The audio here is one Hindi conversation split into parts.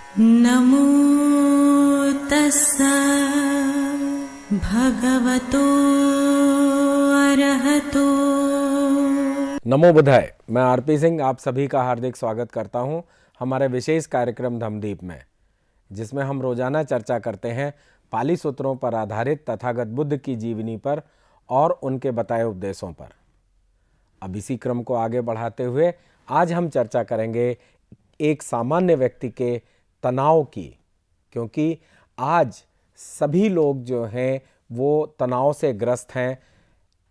नमो तस्सा भगवतो अरहतो। नमो बुधाय। मैं आरपी सिंह आप सभी का हार्दिक स्वागत करता हूं हमारे विशेष कार्यक्रम धम्मदीप में, जिसमें हम रोजाना चर्चा करते हैं पाली सूत्रों पर आधारित तथागत बुद्ध की जीवनी पर और उनके बताए उपदेशों पर। अब इसी क्रम को आगे बढ़ाते हुए आज हम चर्चा करेंगे एक सामान्य व्यक्ति के तनाव की, क्योंकि आज सभी लोग जो हैं वो तनाव से ग्रस्त हैं।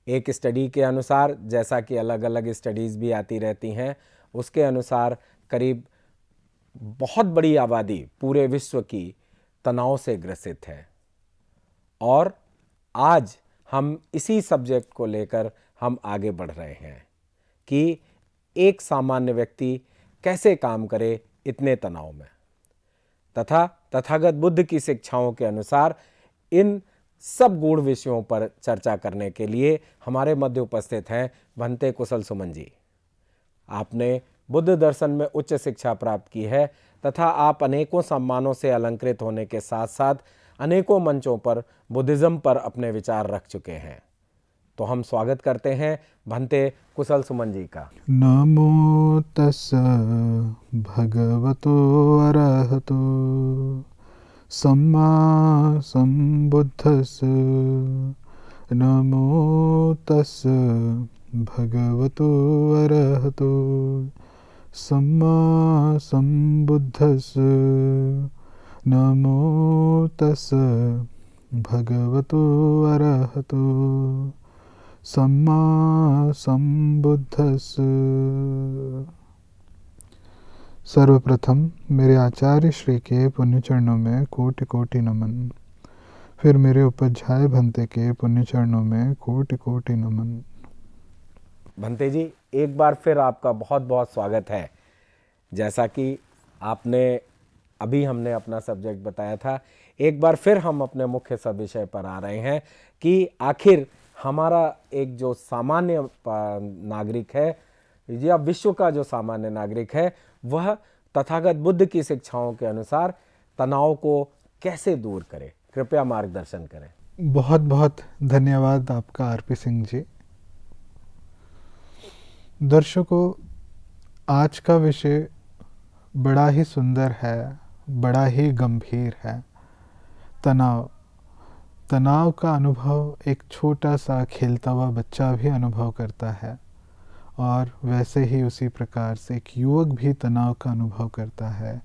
एक स्टडी के अनुसार, जैसा कि अलग अलग स्टडीज़ भी आती रहती हैं, उसके अनुसार करीब बहुत बड़ी आबादी पूरे विश्व की तनाव से ग्रसित है। और आज हम इसी सब्जेक्ट को लेकर हम आगे बढ़ रहे हैं कि एक सामान्य व्यक्ति कैसे काम करे इतने तनाव में, तथा तथागत बुद्ध की शिक्षाओं के अनुसार इन सब गूढ़ विषयों पर चर्चा करने के लिए हमारे मध्य उपस्थित हैं भंते कुशल सुमन जी। आपने बुद्ध दर्शन में उच्च शिक्षा प्राप्त की है तथा आप अनेकों सम्मानों से अलंकृत होने के साथ साथ अनेकों मंचों पर बुद्धिज्म पर अपने विचार रख चुके हैं। तो हम स्वागत करते हैं भंते कुशल सुमन जी का। नमो तस् भगवतो अरहतो सम्मा सम्बुद्धस्। नमो तस् भगवतो अरहतो सम्मा सम्बुद्धस्। नमो तस् भगवतो अरहतो सम्मा सम्बुद्धस्। सर्वप्रथम मेरे आचार्य श्री के पुण्य चरणों में कोटि कोटि नमन। फिर मेरे उपाध्याय भंते के पुण्य चरणों में कोटि कोटि नमन। भंते जी, एक बार फिर आपका बहुत बहुत स्वागत है। जैसा कि आपने अभी हमने अपना सब्जेक्ट बताया था, एक बार फिर हम अपने मुख्य सब विषय पर आ रहे हैं कि आखिर हमारा एक जो सामान्य नागरिक है या विश्व का जो सामान्य नागरिक है, वह तथागत बुद्ध की शिक्षाओं के अनुसार तनाव को कैसे दूर करे। कृपया मार्गदर्शन करें। बहुत बहुत धन्यवाद आपका आरपी सिंह जी। दर्शकों, आज का विषय बड़ा ही सुंदर है, बड़ा ही गंभीर है। तनाव। तनाव का अनुभव एक छोटा सा खेलता हुआ बच्चा भी अनुभव करता है, और वैसे ही उसी प्रकार से एक युवक भी तनाव का अनुभव करता है,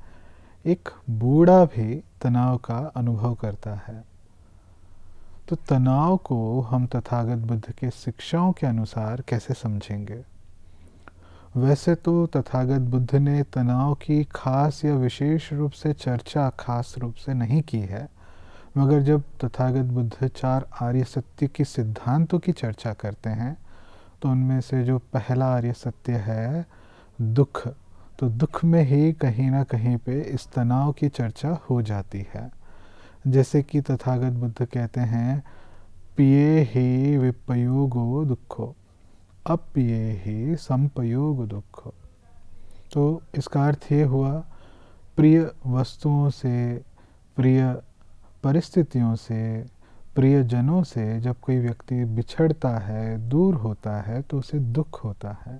एक बूढ़ा भी तनाव का अनुभव करता है। तो तनाव को हम तथागत बुद्ध के शिक्षाओं के अनुसार कैसे समझेंगे? वैसे तो तथागत बुद्ध ने तनाव की खास या विशेष रूप से चर्चा खास रूप से नहीं की है, मगर जब तथागत बुद्ध 4 आर्य सत्य की सिद्धांतों की चर्चा करते हैं तो उनमें से जो पहला आर्य सत्य है दुख, तो दुख में ही कहीं ना कहीं पे इस तनाव की चर्चा हो जाती है। जैसे कि तथागत बुद्ध कहते हैं, पिए ही विपयोगो दुखो, अपिए ही संपयोग दुख। तो इसका अर्थ ये हुआ, प्रिय वस्तुओं से, प्रिय परिस्थितियों से, प्रियजनों से जब कोई व्यक्ति बिछड़ता है, दूर होता है, तो उसे दुख होता है।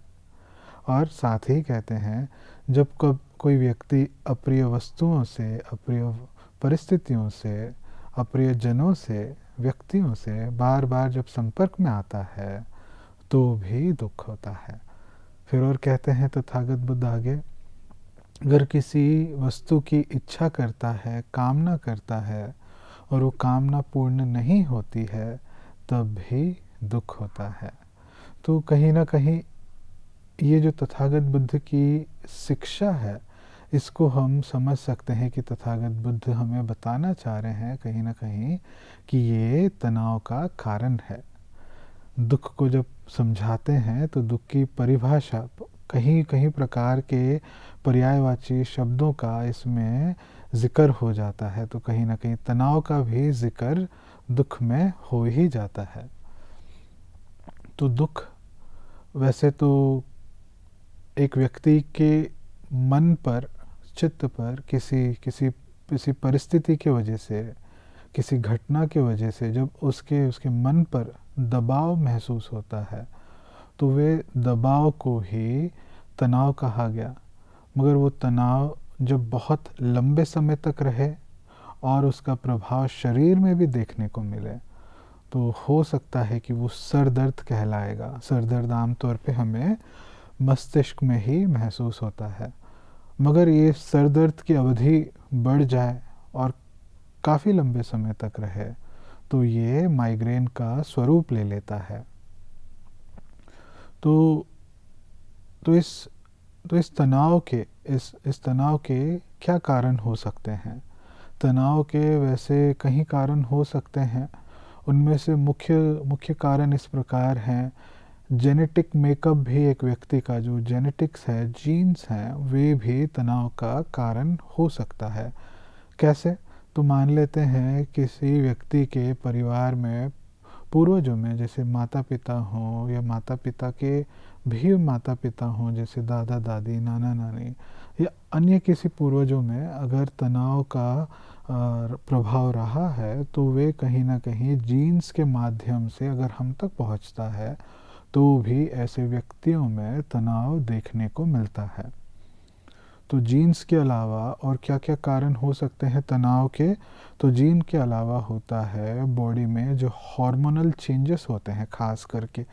और साथ ही कहते हैं, जब कब कोई व्यक्ति अप्रिय वस्तुओं से, अप्रिय परिस्थितियों से, अप्रिय जनों से, व्यक्तियों से बार बार जब संपर्क में आता है तो भी दुख होता है। फिर और कहते हैं तथागत बुद्ध आगे, अगर किसी वस्तु की इच्छा करता है, कामना करता है, और वो कामना पूर्ण नहीं होती है, तब भी दुख होता है। तो कहीं ना कहीं ये जो तथागत बुद्ध की शिक्षा है, इसको हम समझ सकते हैं कि तथागत बुद्ध हमें बताना चाह रहे हैं कहीं ना कहीं कि ये तनाव का कारण है। दुख को जब समझाते हैं तो दुख की परिभाषा कहीं कहीं प्रकार के पर्यायवाची शब्दों का इसमें जिक्र हो जाता है, तो कहीं ना कहीं तनाव का भी जिक्र दुख में हो ही जाता है। तो दुख वैसे तो एक व्यक्ति के मन पर चित्त पर किसी किसी किसी परिस्थिति की वजह से, किसी घटना की वजह से जब उसके उसके मन पर दबाव महसूस होता है, तो वे दबाव को ही तनाव कहा गया। मगर वो तनाव जब बहुत लंबे समय तक रहे और उसका प्रभाव शरीर में भी देखने को मिले, तो हो सकता है कि वो सर दर्द कहलाएगा। सर दर्द आमतौर पे हमें मस्तिष्क में ही महसूस होता है। मगर ये सर दर्द की अवधि बढ़ जाए और काफ़ी लंबे समय तक रहे, तो ये माइग्रेन का स्वरूप ले लेता है। तो तो इस तो इस तनाव के इस तनाव के क्या कारण हो सकते हैं? तनाव के वैसे कई कारण हो सकते हैं। उनमें से मुख्य मुख्य कारण इस प्रकार हैं। जेनेटिक मेकअप भी एक व्यक्ति का, जो जेनेटिक्स है, जीन्स हैं, वे भी तनाव का कारण हो सकता है। कैसे? तो मान लेते हैं किसी व्यक्ति के परिवार में पूर्वजों में, जैसे माता पिता हों या माता पिता के भी माता पिता हों, जैसे दादा दादी, नाना नानी, या अन्य किसी पूर्वजों में अगर तनाव का प्रभाव रहा है, तो वे कहीं ना कहीं जीन्स के माध्यम से अगर हम तक पहुंचता है, तो भी ऐसे व्यक्तियों में तनाव देखने को मिलता है। तो जीन्स के अलावा और क्या क्या कारण हो सकते हैं तनाव के? तो जीन के अलावा होता है बॉडी में जो हार्मोनल चेंजेस होते हैं, खास करके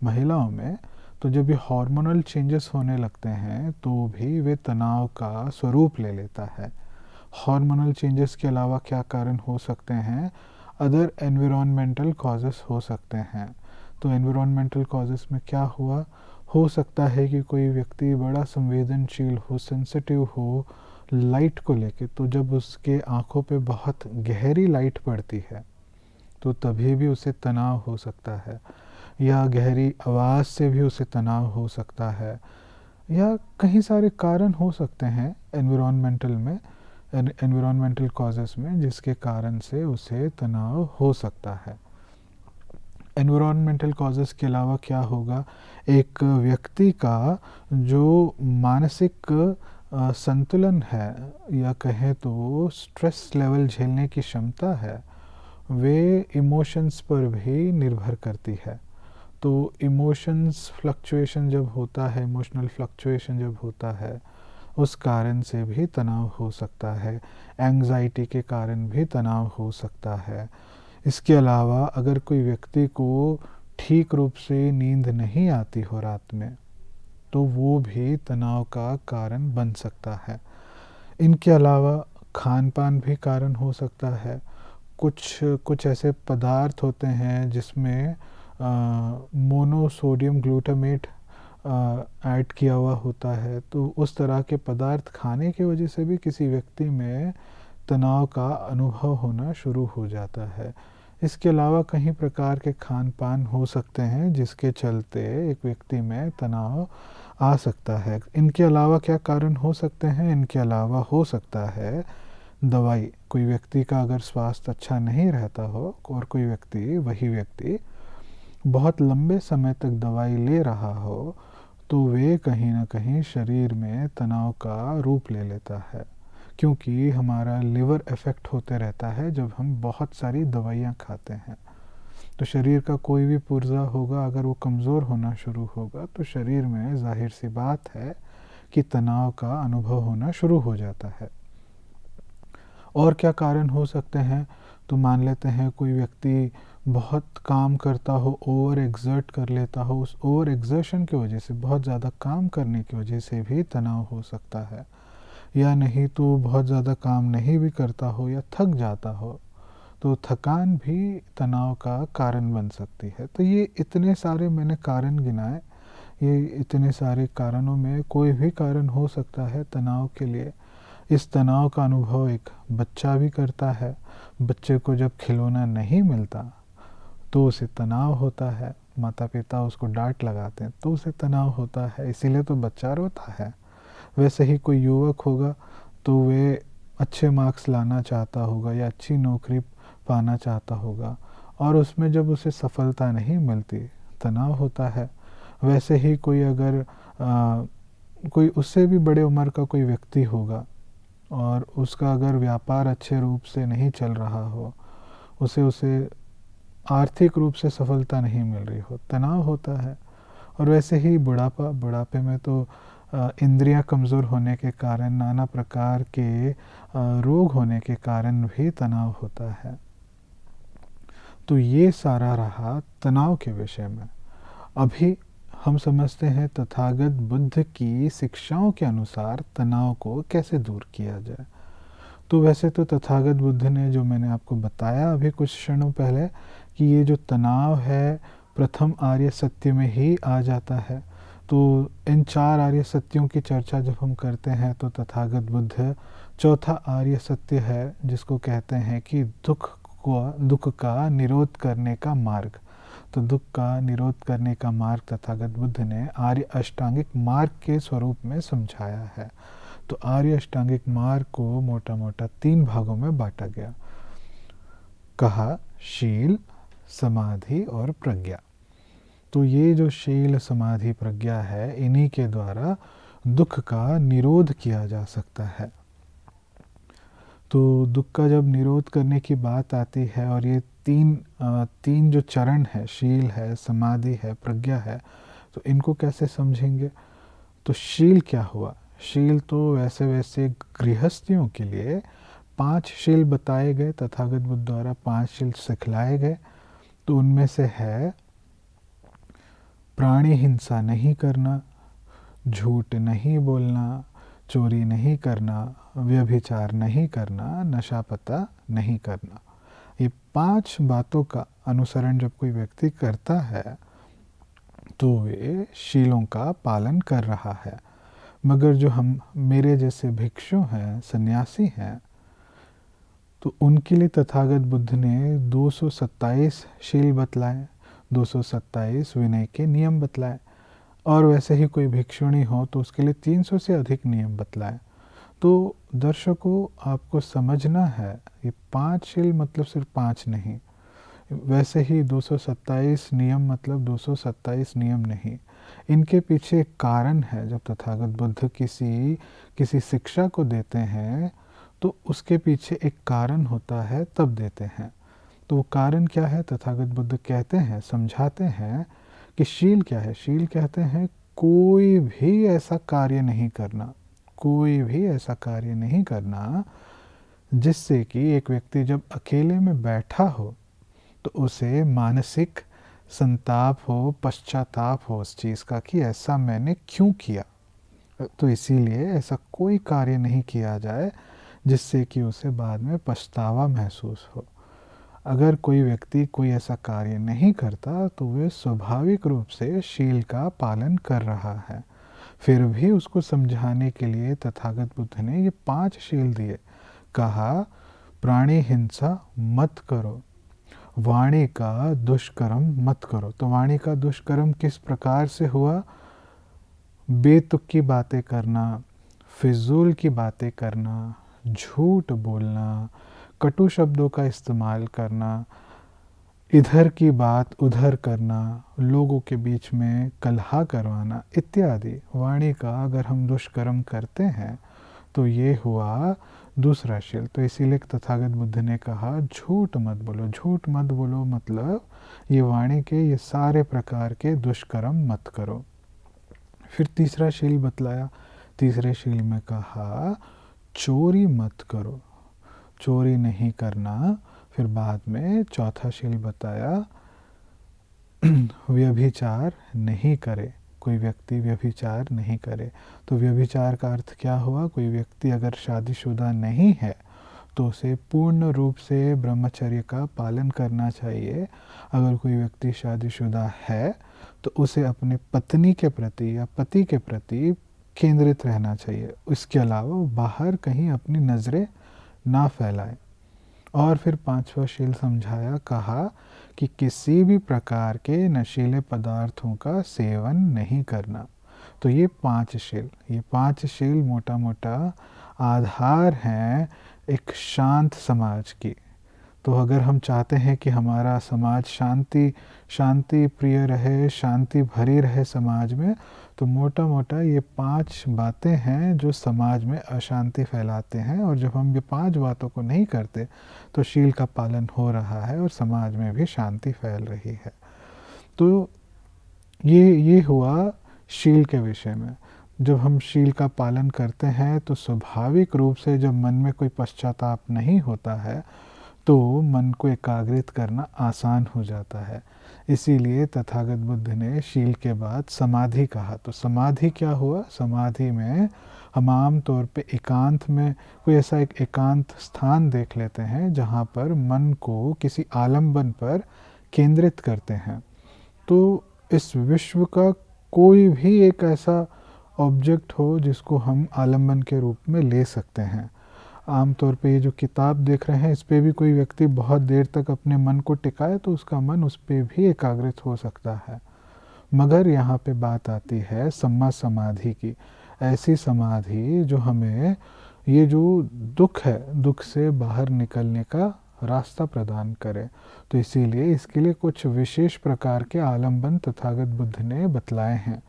महिलाओं में। तो जब ये हार्मोनल चेंजेस होने लगते हैं, तो भी वे तनाव का स्वरूप ले लेता है। हार्मोनल चेंजेस के अलावा क्या कारण हो सकते हैं? अदर एनवायरमेंटल कॉजेस हो सकते हैं। तो एनवायरमेंटल कॉजेस में क्या हुआ? हो सकता है कि कोई व्यक्ति बड़ा संवेदनशील हो, सेंसिटिव हो लाइट को लेके, तो जब उसके आँखों पे बहुत गहरी लाइट पड़ती है, तो तभी भी उसे तनाव हो सकता है। या गहरी आवाज़ से भी उसे तनाव हो सकता है। या कई सारे कारण हो सकते हैं एनवायरमेंटल कॉजेस में, जिसके कारण से उसे तनाव हो सकता है। एनवायरमेंटल कॉजेस के अलावा क्या होगा? एक व्यक्ति का जो मानसिक संतुलन है, या कहें तो स्ट्रेस लेवल झेलने की क्षमता है, वे इमोशंस पर भी निर्भर करती है। तो इमोशंस फ्लक्चुएशन जब होता है, इमोशनल फ्लक्चुएशन जब होता है, उस कारण से भी तनाव हो सकता है। एंग्जाइटी के कारण भी तनाव हो सकता है। इसके अलावा अगर कोई व्यक्ति को ठीक रूप से नींद नहीं आती हो रात में, तो वो भी तनाव का कारण बन सकता है। इनके अलावा खान पान भी कारण हो सकता है। कुछ कुछ ऐसे पदार्थ होते हैं जिसमें मोनोसोडियम ग्लूटामेट ऐड किया हुआ होता है, तो उस तरह के पदार्थ खाने की वजह से भी किसी व्यक्ति में तनाव का अनुभव होना शुरू हो जाता है। इसके अलावा कई प्रकार के खान पान हो सकते हैं जिसके चलते एक व्यक्ति में तनाव आ सकता है। इनके अलावा क्या कारण हो सकते हैं? इनके अलावा हो सकता है दवाई। कोई व्यक्ति का अगर स्वास्थ्य अच्छा नहीं रहता हो और वही व्यक्ति बहुत लंबे समय तक दवाई ले रहा हो, तो वे कहीं ना कहीं शरीर में तनाव का रूप ले लेता है। क्योंकि हमारा लिवर इफ़ेक्ट होते रहता है जब हम बहुत सारी दवाइयाँ खाते हैं। तो शरीर का कोई भी पुर्जा होगा, अगर वो कमज़ोर होना शुरू होगा, तो शरीर में जाहिर सी बात है कि तनाव का अनुभव होना शुरू हो जाता है। और क्या कारण हो सकते हैं? तो मान लेते हैं कोई व्यक्ति बहुत काम करता हो, ओवर एक्सर्ट कर लेता हो, उस ओवर एक्सर्शन की वजह से, बहुत ज़्यादा काम करने की वजह से भी तनाव हो सकता है। या नहीं तो बहुत ज़्यादा काम नहीं भी करता हो या थक जाता हो, तो थकान भी तनाव का कारण बन सकती है। तो ये इतने सारे मैंने कारण गिनाए। ये इतने सारे कारणों में कोई भी कारण हो सकता है तनाव के लिए। इस तनाव का अनुभव एक बच्चा भी करता है। बच्चे को जब खिलौना नहीं मिलता, तो उसे तनाव होता है। माता पिता उसको डांट लगाते हैं, तो उसे तनाव होता है, इसीलिए तो बच्चा रोता है। वैसे ही कोई युवक होगा, तो वे अच्छे मार्क्स लाना चाहता होगा या अच्छी नौकरी पाना चाहता होगा, और उसमें जब उसे सफलता नहीं मिलती, तनाव होता है। वैसे ही कोई अगर कोई उससे भी बड़े उम्र का कोई व्यक्ति होगा, और उसका अगर व्यापार अच्छे रूप से नहीं चल रहा हो, उसे आर्थिक रूप से सफलता नहीं मिल रही हो, तनाव होता है। और वैसे ही बुढ़ापे में तो इंद्रियां कमज़ोर होने के कारण, नाना प्रकार के रोग होने के कारण भी तनाव होता है। तो ये सारा रहा तनाव के विषय में। अभी हम समझते हैं तथागत बुद्ध की शिक्षाओं के अनुसार तनाव को कैसे दूर किया जाए। तो वैसे तो तथागत बुद्ध ने, जो मैंने आपको बताया अभी कुछ क्षणों पहले, कि ये जो तनाव है प्रथम आर्य सत्य में ही आ जाता है। तो इन 4 आर्य सत्यों की चर्चा जब हम करते हैं तो तथागत बुद्ध चौथा आर्य सत्य है, जिसको कहते हैं कि दुख का निरोध करने का मार्ग। तो दुख का निरोध करने का मार्ग तथागत बुद्ध ने आर्य अष्टांगिक मार्ग के स्वरूप में समझाया है। तो आर्य अष्टांगिक मार्ग को मोटा मोटा 3 भागों में बांटा गया। कहा शील, समाधि और प्रज्ञा। तो ये जो शील, समाधि, प्रज्ञा है, इन्हीं के द्वारा दुख का निरोध किया जा सकता है। तो दुख का जब निरोध करने की बात आती है, और ये तीन जो चरण है, शील है, समाधि है, प्रज्ञा है, तो इनको कैसे समझेंगे। तो शील क्या हुआ? शील तो वैसे गृहस्थियों के लिए 5 शील बताए गए, तथागत बुद्ध द्वारा 5 शील सिखलाए गए। तो उनमें से है प्राणी हिंसा नहीं करना, झूठ नहीं बोलना, चोरी नहीं करना, व्यभिचार नहीं करना, नशा पता नहीं करना। ये 5 बातों का अनुसरण जब कोई व्यक्ति करता है तो वे शीलों का पालन कर रहा है। मगर जो हम मेरे जैसे भिक्षु हैं, सन्यासी हैं, तो उनके लिए तथागत बुद्ध ने 227 शील बतलाए, 227 विनय के नियम बतलाए। और वैसे ही कोई भिक्षुणी हो तो उसके लिए 300 से अधिक नियम बतलाए। तो दर्शकों, आपको समझना है, ये 5 शील मतलब सिर्फ 5 नहीं, वैसे ही 227 नियम मतलब 227 नियम नहीं। इनके पीछे एक कारण है। जब तथागत बुद्ध किसी शिक्षा को देते हैं तो उसके पीछे एक कारण होता है, तब देते हैं। तो वो कारण क्या है? तथागत बुद्ध कहते हैं, समझाते हैं कि शील क्या है। शील कहते हैं कोई भी ऐसा कार्य नहीं करना, कोई भी ऐसा कार्य नहीं करना जिससे कि एक व्यक्ति जब अकेले में बैठा हो तो उसे मानसिक संताप हो, पश्चाताप हो उस चीज़ का कि ऐसा मैंने क्यों किया। तो इसीलिए ऐसा कोई कार्य नहीं किया जाए जिससे कि उसे बाद में पछतावा महसूस हो। अगर कोई व्यक्ति कोई ऐसा कार्य नहीं करता तो वह स्वाभाविक रूप से शील का पालन कर रहा है। फिर भी उसको समझाने के लिए तथागत बुद्ध ने ये 5 शील दिए। कहा प्राणी हिंसा मत करो, वाणी का दुष्कर्म मत करो। तो वाणी का दुष्कर्म किस प्रकार से हुआ? बेतुक की बातें करना, फिजूल की बातें करना, झूठ बोलना, कटु शब्दों का इस्तेमाल करना, इधर की बात उधर करना, लोगों के बीच में कलह करवाना इत्यादि। वाणी का अगर हम दुष्कर्म करते हैं तो ये हुआ दूसरा शील। तो इसीलिए तथागत बुद्ध ने कहा झूठ मत बोलो। झूठ मत बोलो मतलब ये वाणी के ये सारे प्रकार के दुष्कर्म मत करो। फिर तीसरा शील बतलाया। तीसरे शील में कहा चोरी मत करो, चोरी नहीं करना। फिर बाद में चौथा शील बताया व्यभिचार नहीं करे, कोई व्यक्ति व्यभिचार नहीं करे। तो व्यभिचार का अर्थ क्या हुआ? कोई व्यक्ति अगर शादीशुदा नहीं है तो उसे पूर्ण रूप से ब्रह्मचर्य का पालन करना चाहिए। अगर कोई व्यक्ति शादीशुदा है तो उसे अपने पत्नी के प्रति या पति के प्रति केंद्रित रहना चाहिए। इसके अलावा वो बाहर कहीं अपनी नज़रें ना फैलाए। और फिर 5वां शील समझाया, कहा कि किसी भी प्रकार के नशीले पदार्थों का सेवन नहीं करना। तो ये 5 शील मोटा मोटा आधार हैं एक शांत समाज की। तो अगर हम चाहते हैं कि हमारा समाज शांति प्रिय रहे, शांति भरी रहे समाज में, तो मोटा मोटा ये 5 बातें हैं जो समाज में अशांति फैलाते हैं, और जब हम ये 5 बातों को नहीं करते तो शील का पालन हो रहा है और समाज में भी शांति फैल रही है। तो ये हुआ शील के विषय में। जब हम शील का पालन करते हैं तो स्वाभाविक रूप से जब मन में कोई पश्चाताप नहीं होता है तो मन को एकाग्रित करना आसान हो जाता है। इसीलिए तथागत बुद्ध ने शील के बाद समाधि कहा। तो समाधि क्या हुआ? समाधि में हम आम तौर पे एकांत में कोई ऐसा एक एकांत स्थान देख लेते हैं जहाँ पर मन को किसी आलम्बन पर केंद्रित करते हैं। तो इस विश्व का कोई भी एक ऐसा ऑब्जेक्ट हो जिसको हम आलम्बन के रूप में ले सकते हैं। आमतौर पे ये जो किताब देख रहे हैं इस पे भी कोई व्यक्ति बहुत देर तक अपने मन को टिकाए तो उसका मन उस पे भी एकाग्रित हो सकता है। मगर यहाँ पे बात आती है सम्मा समाधि की, ऐसी समाधि जो हमें ये जो दुख है, दुख से बाहर निकलने का रास्ता प्रदान करे। तो इसीलिए इसके लिए कुछ विशेष प्रकार के आलम्बन तथागत बुद्ध ने बतलाए हैं।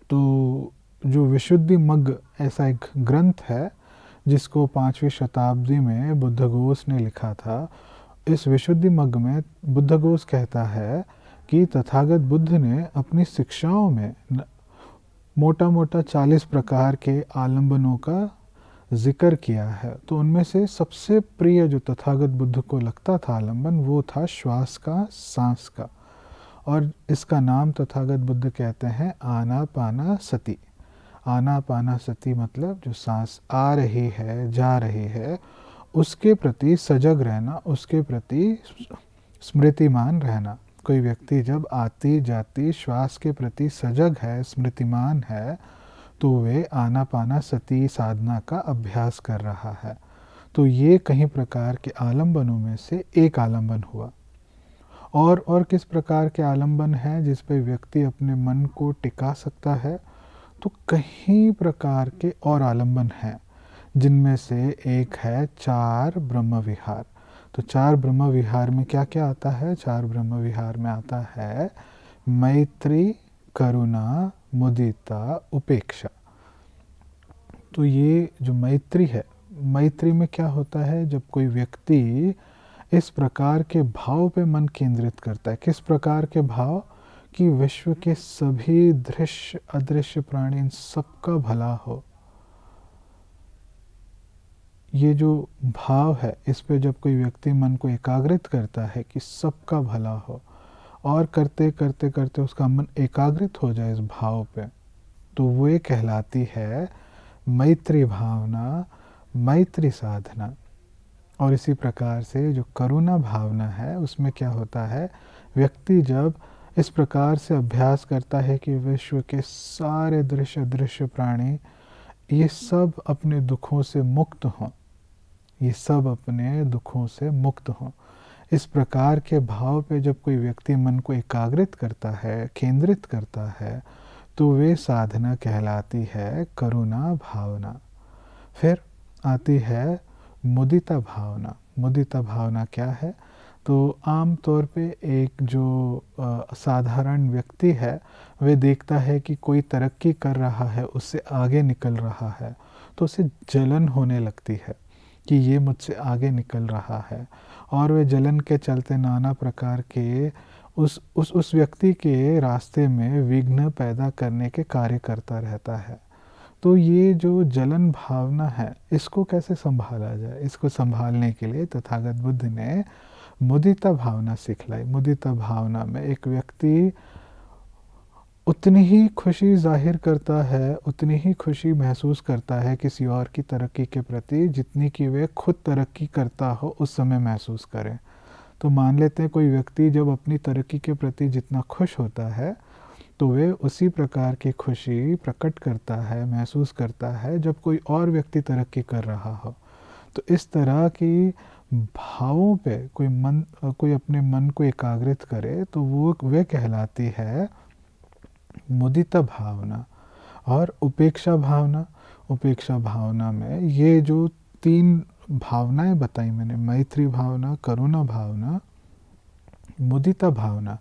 तो जो विशुद्धि मग्ग ऐसा एक ग्रंथ है जिसको 5वीं शताब्दी में बुद्धघोष ने लिखा था। इस विशुद्धि मग्ग में बुद्धघोष कहता है कि तथागत बुद्ध ने अपनी शिक्षाओं में मोटा मोटा 40 प्रकार के आलम्बनों का जिक्र किया है। तो उनमें से सबसे प्रिय जो तथागत बुद्ध को लगता था आलम्बन वो था श्वास का, सांस का, और इसका नाम तथागत बुद्ध कहते हैं आनापाना सति। आनापाना सति मतलब जो सांस आ रही है, जा रही है, उसके प्रति सजग रहना, उसके प्रति स्मृतिमान रहना। कोई व्यक्ति जब आती जाती श्वास के प्रति सजग है, स्मृतिमान है, तो वे आनापाना सति साधना का अभ्यास कर रहा है। तो ये कई प्रकार के आलम्बनों में से एक आलम्बन हुआ। और किस प्रकार के आलम्बन हैं जिस पे व्यक्ति अपने मन को टिका सकता है? तो कई प्रकार के और आलम्बन हैं, जिनमें से एक है 4 ब्रह्म विहार। तो 4 ब्रह्म विहार में क्या क्या आता है? 4 ब्रह्म विहार में आता है मैत्री, करुणा, मुदिता, उपेक्षा। तो ये जो मैत्री है, मैत्री में क्या होता है? जब कोई व्यक्ति इस प्रकार के भाव पे मन केंद्रित करता है। किस प्रकार के भाव? कि विश्व के सभी दृश्य अदृश्य प्राणी इन सबका भला हो। ये जो भाव है इस पे जब कोई व्यक्ति मन को एकाग्रित करता है कि सबका भला हो, और करते करते करते उसका मन एकाग्रित हो जाए इस भाव पे, तो वो ये कहलाती है मैत्री भावना, मैत्री साधना। और इसी प्रकार से जो करुणा भावना है उसमें क्या होता है? व्यक्ति जब इस प्रकार से अभ्यास करता है कि विश्व के सारे दृश्य अदृश्य प्राणी ये सब अपने दुखों से मुक्त हों, ये सब अपने दुखों से मुक्त हों, इस प्रकार के भाव पे जब कोई व्यक्ति मन को एकाग्रित करता है, केंद्रित करता है, तो वे साधना कहलाती है करुणा भावना। फिर आती है मुदिता भावना। मुदिता भावना क्या है? तो आम तौर पे एक जो साधारण व्यक्ति है वे देखता है कि कोई तरक्की कर रहा है, उससे आगे निकल रहा है, तो उसे जलन होने लगती है कि ये मुझसे आगे निकल रहा है, और वे जलन के चलते नाना प्रकार के उस व्यक्ति के रास्ते में विघ्न पैदा करने के कार्य करता रहता है। तो ये जो जलन भावना है इसको कैसे संभाला जाए? इसको संभालने के लिए तथागत बुद्ध ने मुदिता भावना सिखलाई। मुदिता भावना में एक व्यक्ति उतनी ही खुशी जाहिर करता है, उतनी ही खुशी महसूस करता है किसी और की तरक्की के प्रति जितनी कि वे खुद तरक्की करता हो उस समय महसूस करें। तो मान लेते हैं कोई व्यक्ति जब अपनी तरक्की के प्रति जितना खुश होता है तो वे उसी प्रकार की खुशी प्रकट करता है, महसूस करता है जब कोई और व्यक्ति तरक्की कर रहा हो। तो इस तरह की भावों पे कोई अपने मन को एकाग्रित करे तो वे कहलाती है मुदिता भावना। और उपेक्षा भावना, उपेक्षा भावना में ये जो 3 भावनाएं बताई मैंने, मैत्री भावना, करुणा भावना, मुदिता भावना,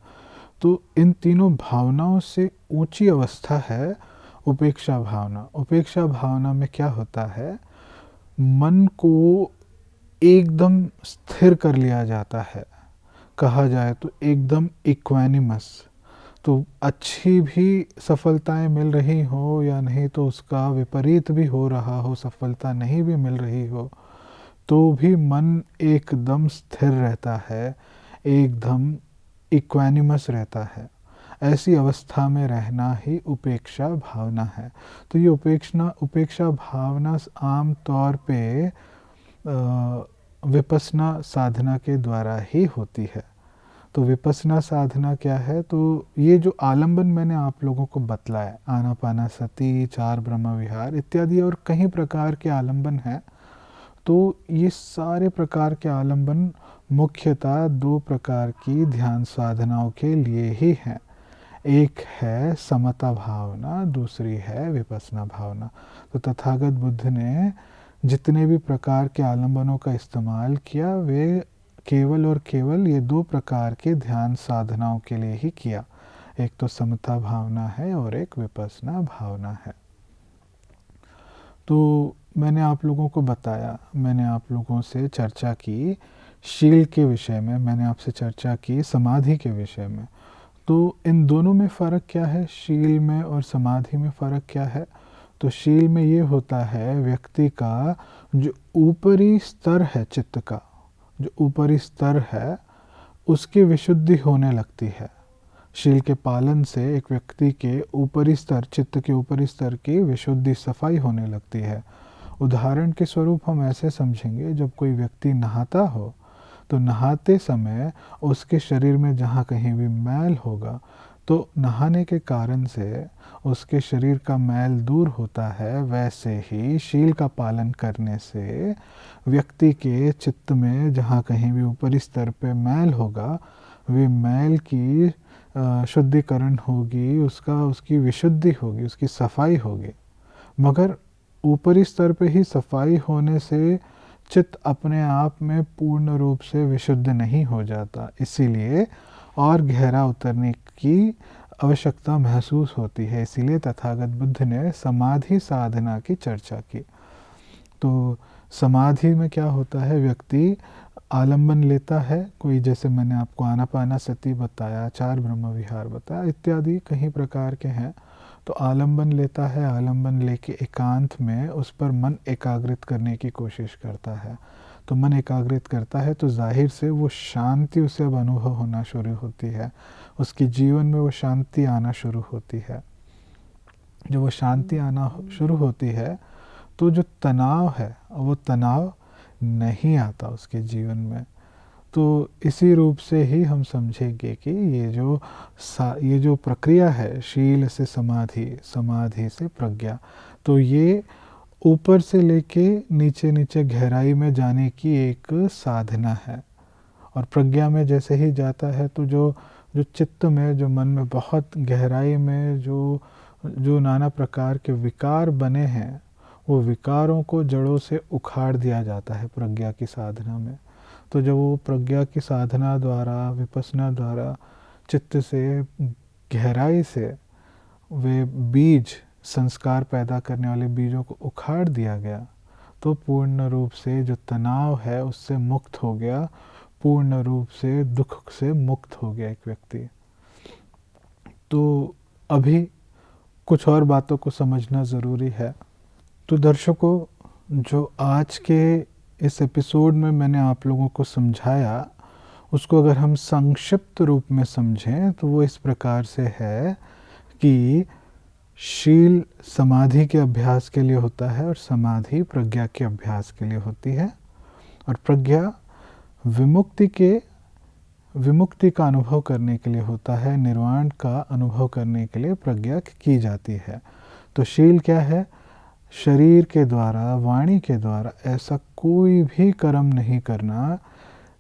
तो इन तीनों भावनाओं से ऊंची अवस्था है उपेक्षा भावना। उपेक्षा भावना में क्या होता है, मन को एकदम स्थिर कर लिया जाता है, कहा जाए तो एकदम इक्वेनिमस। तो अच्छी भी सफलताएं मिल रही हो या नहीं, तो उसका विपरीत भी हो रहा हो, सफलता नहीं भी मिल रही हो, तो भी मन एकदम स्थिर रहता है, एकदम इक्वेनिमस रहता है। ऐसी अवस्था में रहना ही उपेक्षा भावना है। तो ये उपेक्षा भावना आम तौर पे विपස්සना साधना के द्वारा ही होती है। तो विपස්සना साधना क्या है, तो ये जो आलंबन मैंने आप लोगों को बतलाया, आनापानासति, चार ब्रह्म विहार इत्यादि और कई प्रकार के आलंबन हैं। तो ये सारे प्रकार के आलंबन मुख्यतः दो प्रकार की ध्यान साधनाओं के लिए ही हैं। एक है समता भावना, दूसरी है विपස්සना भावना। तो तथागत बुद्ध ने जितने भी प्रकार के आलंबनों का इस्तेमाल किया, वे केवल और केवल ये दो प्रकार के ध्यान साधनाओं के लिए ही किया। एक तो समता भावना है और एक विपස්සना भावना है। तो मैंने आप लोगों को बताया, मैंने आप लोगों से चर्चा की शील के विषय में, मैंने आपसे चर्चा की समाधि के विषय में। तो इन दोनों में फ़र्क क्या है, शील में और समाधि में फ़र्क क्या है? तो शील में ये होता है व्यक्ति का जो ऊपरी स्तर है, चित्त का जो ऊपरी स्तर है, उसकी विशुद्धि होने लगती है। शील के पालन से एक व्यक्ति के ऊपरी स्तर, चित्त के ऊपरी स्तर की विशुद्धि, सफाई होने लगती है। उदाहरण के स्वरूप हम ऐसे समझेंगे, जब कोई व्यक्ति नहाता हो तो नहाते समय उसके शरीर में जहाँ कहीं भी मैल होगा, तो नहाने के कारण से उसके शरीर का मैल दूर होता है। वैसे ही शील का पालन करने से व्यक्ति के चित्त में जहाँ कहीं भी ऊपरी स्तर पे मैल होगा, वे मैल की शुद्धिकरण होगी, उसकी विशुद्धि होगी, उसकी सफाई होगी। मगर ऊपरी स्तर पे ही सफाई होने से चित्त अपने आप में पूर्ण रूप से विशुद्ध नहीं हो जाता, इसीलिए और गहरा उतरने की आवश्यकता महसूस होती है। इसीलिए तथागत बुद्ध ने समाधि साधना की चर्चा की। तो समाधि में क्या होता है, व्यक्ति आलंबन लेता है कोई, जैसे मैंने आपको आनापानासति बताया, चार ब्रह्म विहार बताया, इत्यादि कई प्रकार के हैं। तो आलंबन लेता है, आलंबन लेके एकांत में उस पर मन एकाग्रित करने की कोशिश करता है। तो मन एकाग्रित करता है तो जाहिर से वो शांति उसे अब अनुभव होना शुरू होती है, उसके जीवन में वो शांति आना शुरू होती है। जब वो शांति आना शुरू होती है तो जो तनाव है वो तनाव नहीं आता उसके जीवन में। तो इसी रूप से ही हम समझेंगे कि ये जो प्रक्रिया है, शील से समाधि, समाधि से प्रज्ञा, तो ये ऊपर से लेके नीचे नीचे गहराई में जाने की एक साधना है। और प्रज्ञा में जैसे ही जाता है तो जो जो चित्त में, जो मन में बहुत गहराई में जो नाना प्रकार के विकार बने हैं, वो विकारों को जड़ों से उखाड़ दिया जाता है प्रज्ञा की साधना में। तो जब वो प्रज्ञा की साधना द्वारा, विपස්සना द्वारा चित्त से गहराई से वे बीज, संस्कार पैदा करने वाले बीजों को उखाड़ दिया गया, तो पूर्ण रूप से जो तनाव है उससे मुक्त हो गया, पूर्ण रूप से दुख से मुक्त हो गया एक व्यक्ति। तो अभी कुछ और बातों को समझना ज़रूरी है। तो दर्शकों, जो आज के इस एपिसोड में मैंने आप लोगों को समझाया, उसको अगर हम संक्षिप्त रूप में समझें तो वो इस प्रकार से है कि शील समाधि के अभ्यास के लिए होता है और समाधि प्रज्ञा के अभ्यास के लिए होती है, और प्रज्ञा विमुक्ति का अनुभव करने के लिए होता है, निर्वाण का अनुभव करने के लिए प्रज्ञा की जाती है। तो शील क्या है, शरीर के द्वारा, वाणी के द्वारा ऐसा कोई भी कर्म नहीं करना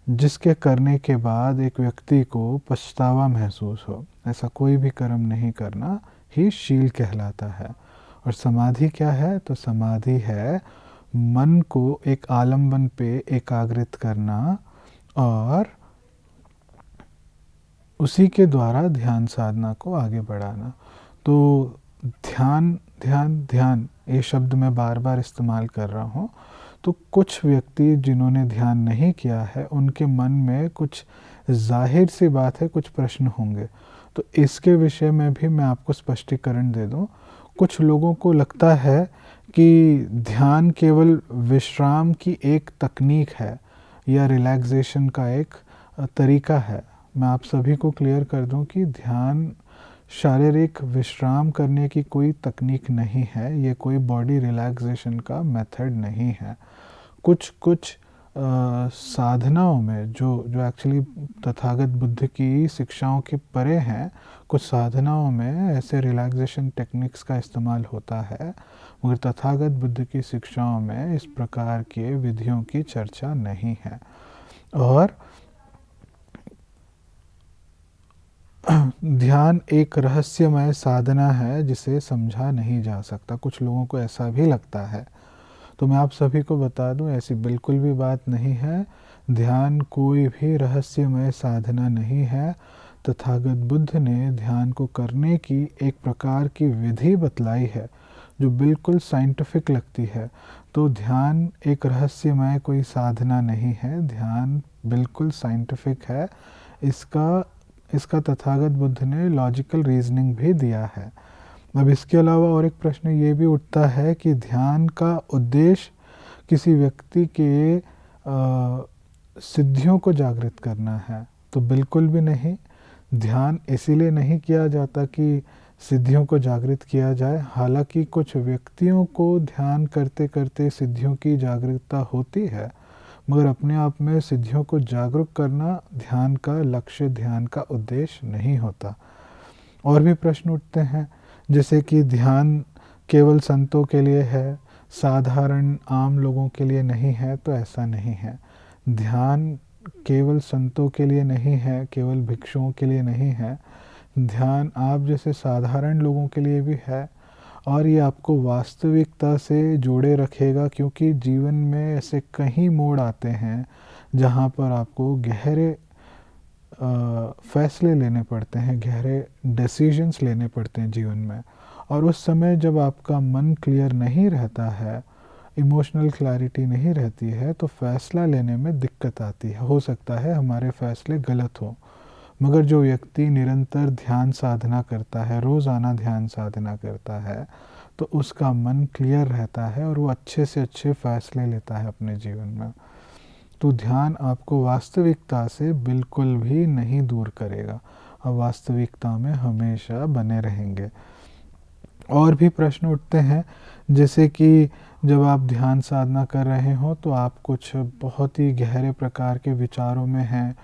जिसके करने के बाद एक व्यक्ति को पछतावा महसूस हो। ऐसा कोई भी कर्म नहीं करना ही शील कहलाता है। और समाधि क्या है, तो समाधि है मन को एक आलंबन पे एकाग्रित करना और उसी के द्वारा ध्यान साधना को आगे बढ़ाना। तो ध्यान ध्यान ध्यान ये शब्द मैं बार बार इस्तेमाल कर रहा हूँ। तो कुछ व्यक्ति जिन्होंने ध्यान नहीं किया है उनके मन में कुछ जाहिर सी बात है कुछ प्रश्न होंगे। तो इसके विषय में भी मैं आपको स्पष्टीकरण दे दूँ। कुछ लोगों को लगता है कि ध्यान केवल विश्राम की एक तकनीक है या रिलैक्सेशन का एक तरीका है। मैं आप सभी को क्लियर कर दूं कि ध्यान शारीरिक विश्राम करने की कोई तकनीक नहीं है, ये कोई बॉडी रिलैक्सेशन का मेथड नहीं है। कुछ कुछ साधनाओं में जो एक्चुअली तथागत बुद्ध की शिक्षाओं के परे हैं, कुछ साधनाओं में ऐसे रिलैक्सेशन टेक्निक्स का इस्तेमाल होता है, मगर तथागत बुद्ध की शिक्षाओं में इस प्रकार के विधियों की चर्चा नहीं है। और ध्यान एक रहस्यमय साधना है जिसे समझा नहीं जा सकता। कुछ लोगों को ऐसा भी लगता है। तो मैं आप सभी को बता दूं, ऐसी बिल्कुल भी बात नहीं है। ध्यान कोई भी रहस्यमय साधना नहीं है। तथागत बुद्ध ने ध्यान को करने की एक प्रकार की विधि बतलाई है जो बिल्कुल साइंटिफिक लगती है। तो ध्यान एक रहस्यमय कोई साधना नहीं है, ध्यान बिल्कुल साइंटिफिक है। इसका तथागत बुद्ध ने लॉजिकल रीजनिंग भी दिया है। अब इसके अलावा और एक प्रश्न ये भी उठता है कि ध्यान का उद्देश्य किसी व्यक्ति के सिद्धियों को जागृत करना है। तो बिल्कुल भी नहीं। ध्यान इसीलिए नहीं किया जाता कि सिद्धियों को जागृत किया जाए। हालांकि कुछ व्यक्तियों को ध्यान करते करते सिद्धियों की जागरूकता होती है, मगर अपने आप में सिद्धियों को जागरूक करना ध्यान का लक्ष्य, ध्यान का उद्देश्य नहीं होता। और भी प्रश्न उठते हैं जैसे कि ध्यान केवल संतों के लिए है, साधारण आम लोगों के लिए नहीं है। तो ऐसा नहीं है। ध्यान केवल संतों के लिए नहीं है, केवल भिक्षुओं के लिए नहीं है। ध्यान आप जैसे साधारण लोगों के लिए भी है और ये आपको वास्तविकता से जोड़े रखेगा, क्योंकि जीवन में ऐसे कई मोड़ आते हैं जहाँ पर आपको गहरे फैसले लेने पड़ते हैं, गहरे डिसीजंस लेने पड़ते हैं जीवन में। और उस समय जब आपका मन क्लियर नहीं रहता है, इमोशनल क्लैरिटी नहीं रहती है, तो फैसला लेने में दिक्कत आती है। हो सकता है हमारे फैसले गलत हों, मगर जो व्यक्ति निरंतर ध्यान साधना करता है, रोज़ाना ध्यान साधना करता है, तो उसका मन क्लियर रहता है और वो अच्छे से अच्छे फैसले लेता है अपने जीवन में। तो ध्यान आपको वास्तविकता से बिल्कुल भी नहीं दूर करेगा, आप वास्तविकता में हमेशा बने रहेंगे। और भी प्रश्न उठते हैं जैसे कि जब आप ध्यान साधना कर रहे हो तो आप कुछ बहुत ही गहरे प्रकार के विचारों में हैं,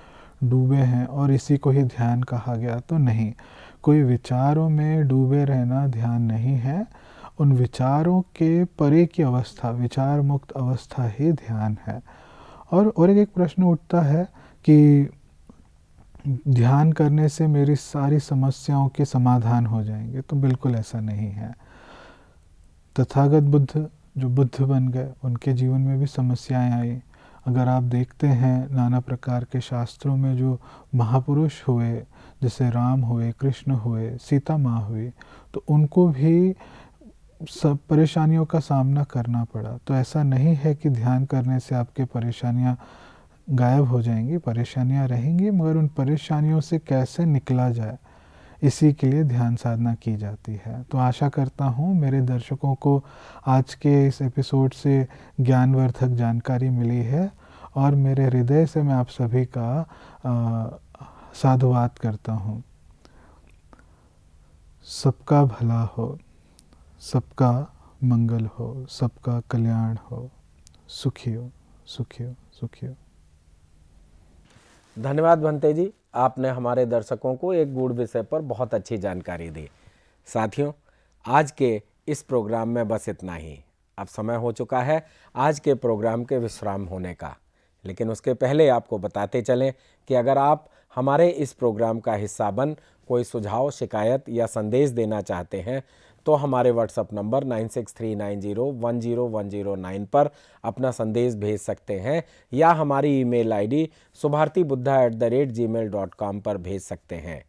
डूबे हैं और इसी को ही ध्यान कहा गया। तो नहीं, कोई विचारों में डूबे रहना ध्यान नहीं है। उन विचारों के परे की अवस्था, विचार मुक्त अवस्था ही ध्यान है। और एक प्रश्न उठता है कि ध्यान करने से मेरी सारी समस्याओं के समाधान हो जाएंगे। तो बिल्कुल ऐसा नहीं है। तथागत बुद्ध जो बुद्ध बन गए, उनके जीवन में भी समस्याएं आई। अगर आप देखते हैं नाना प्रकार के शास्त्रों में जो महापुरुष हुए, जैसे राम हुए, कृष्ण हुए, सीता माँ हुई, तो उनको भी सब परेशानियों का सामना करना पड़ा। तो ऐसा नहीं है कि ध्यान करने से आपके परेशानियां गायब हो जाएंगी, परेशानियां रहेंगी, मगर उन परेशानियों से कैसे निकला जाए, इसी के लिए ध्यान साधना की जाती है। तो आशा करता हूँ मेरे दर्शकों को आज के इस एपिसोड से ज्ञानवर्धक जानकारी मिली है और मेरे हृदय से मैं आप सभी का साधुवाद करता हूँ। सबका भला हो, सबका मंगल हो, सबका कल्याण हो, सुखी हो, सुखी हो, सुखी हो। धन्यवाद भंते जी, आपने हमारे दर्शकों को एक गूढ़ विषय पर बहुत अच्छी जानकारी दी। साथियों, आज के इस प्रोग्राम में बस इतना ही। अब समय हो चुका है आज के प्रोग्राम के विश्राम होने का, लेकिन उसके पहले आपको बताते चलें कि अगर आप हमारे इस प्रोग्राम का हिस्सा बन कोई सुझाव, शिकायत या संदेश देना चाहते हैं तो हमारे व्हाट्सएप नंबर 9639010109 पर अपना संदेश भेज सकते हैं या हमारी ईमेल आईडी subhartibuddha@gmail.com पर भेज सकते हैं।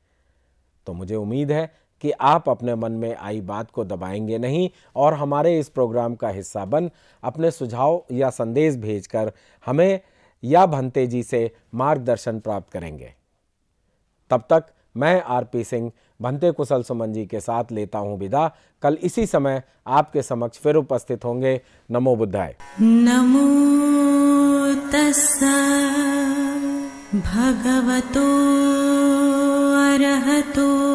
तो मुझे उम्मीद है कि आप अपने मन में आई बात को दबाएंगे नहीं और हमारे इस प्रोग्राम का हिस्सा बन अपने सुझाव या संदेश भेजकर हमें या भंते जी से मार्गदर्शन प्राप्त करेंगे। तब तक मैं आरपी सिंह भंते कुशल सुमन जी के साथ लेता हूं विदा। कल इसी समय आपके समक्ष फिर उपस्थित होंगे। नमो बुद्धाय। नमो तस्सा भगवतो अरहतो